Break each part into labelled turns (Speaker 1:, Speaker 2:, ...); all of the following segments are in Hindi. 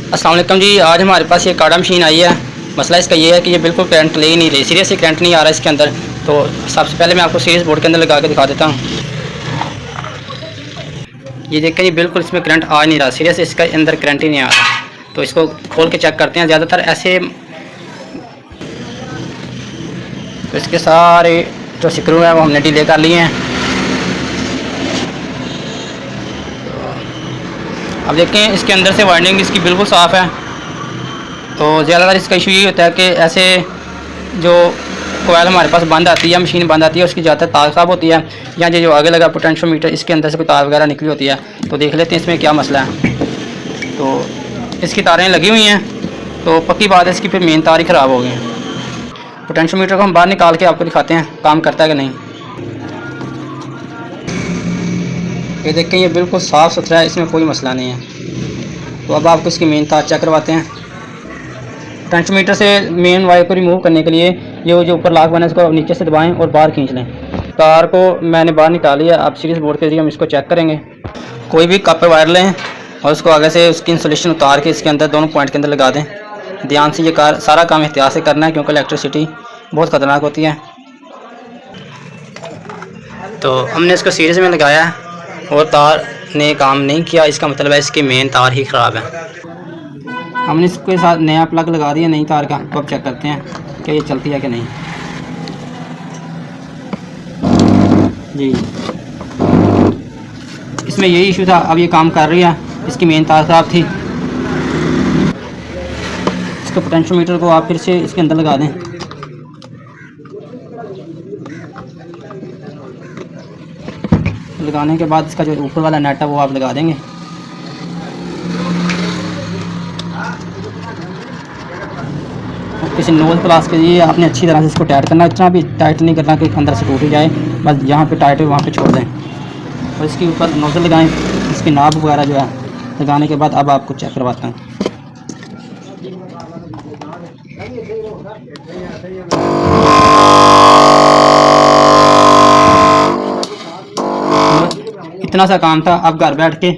Speaker 1: अस्सलाम वालेकुम जी। आज हमारे पास ये काड़ा मशीन आई है। मसला इसका ये है कि ये बिल्कुल करंट ले ही नहीं रही, सीरियसली करंट नहीं आ रहा इसके अंदर। तो सबसे पहले मैं आपको सीरीज बोर्ड के अंदर लगा के दिखा देता हूँ। ये देखें, ये बिल्कुल इसमें करंट आ नहीं रहा, सीरियस इसका अंदर करंट ही नहीं आ रहा। तो इसको खोल के चेक करते हैं। ज़्यादातर ऐसे तो इसके सारे जो स्क्रू हैं वो हमने डीले कर लिए हैं। अब देखें, इसके अंदर से वाइंडिंग इसकी बिल्कुल साफ़ है। तो ज़्यादातर इसका इशू ये होता है कि ऐसे जो कोयल हमारे पास बंद आती है, मशीन बंद आती है, उसकी ज़्यादातर तार ख़राब होती है, या जो आगे लगा पोटेंशियोमीटर इसके अंदर से कोई तार वगैरह निकली होती है। तो देख लेते हैं इसमें क्या मसला है। तो इसकी तारें लगी हुई हैं, तो पक्की बात है इसकी फिर मेन तार ही ख़राब हो गई हैं। पोटेंशियोमीटर को हम बाहर निकाल के आपको दिखाते हैं काम करता है कि नहीं। ये देखें, ये बिल्कुल साफ़ सुथरा है, इसमें कोई मसला नहीं है। तो अब आपको इसकी मेन तार चेक करवाते हैं। पोटेंशियोमीटर से मेन वायर को रिमूव करने के लिए ये जो ऊपर लॉक बना है इसको नीचे से दबाएं और बाहर खींच लें। तार को मैंने बाहर निकाली है। अब सीरीज बोर्ड के जरिए हम इसको चेक करेंगे। कोई भी कॉपर वायर लें और उसको आगे से उसकी इंसुलेशन उतार के इसके अंदर दोनों पॉइंट के अंदर लगा दें। ध्यान से ये सारा काम एहतियात से करना है, क्योंकि इलेक्ट्रिसिटी बहुत ख़तरनाक होती है। तो हमने इसको सीरीज में लगाया है और तार ने काम नहीं किया, इसका मतलब है इसकी मेन तार ही ख़राब है। हमने इसके साथ नया प्लग लगा दिया नई तार का। तो अब चेक करते हैं कि ये चलती है कि नहीं। जी, इसमें यही इशू था। अब ये काम कर रही है, इसकी मेन तार ख़राब थी। इसको पोटेंशियोमीटर को आप फिर से इसके अंदर लगा दें। लगाने के बाद इसका जो ऊपर वाला नेट है वो आप लगा देंगे। किसी नोज प्लास के लिए आपने अच्छी तरह से इसको टाइट करना, इतना भी टाइट नहीं करना कि अंदर से टूट ही जाए। बस जहाँ पे टाइट है वहाँ पे छोड़ दें और इसके ऊपर नोजल लगाएं। इसकी नाब वगैरह जो है लगाने के बाद अब आपको चेक करवाता हूँ। इतना सा काम था। अब घर बैठ के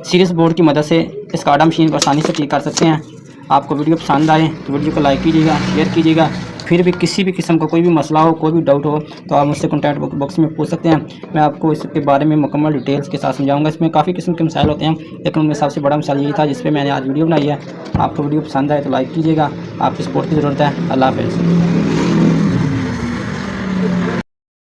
Speaker 1: सीरीज बोर्ड की मदद से इस काड़ा मशीन को आसानी से ठीक कर सकते हैं। आपको वीडियो पसंद आए तो वीडियो को लाइक कीजिएगा, शेयर कीजिएगा। फिर भी किसी भी किस्म का कोई भी मसला हो, कोई भी डाउट हो तो आप मुझसे कॉन्टैक्ट बॉक्स में पूछ सकते हैं। मैं आपको इसके बारे में मुकम्मल डिटेल्स के साथ समझाऊंगा। इसमें काफ़ी किस्म के मसाइल होते हैं, लेकिन उनमें सबसे बड़ा मसाला यही था जिस पर मैंने आज वीडियो बनाई है। आपको वीडियो पसंद आए तो लाइक कीजिएगा। आपकी सपोर्ट की ज़रूरत है। अल्लाह हाफ़िज़।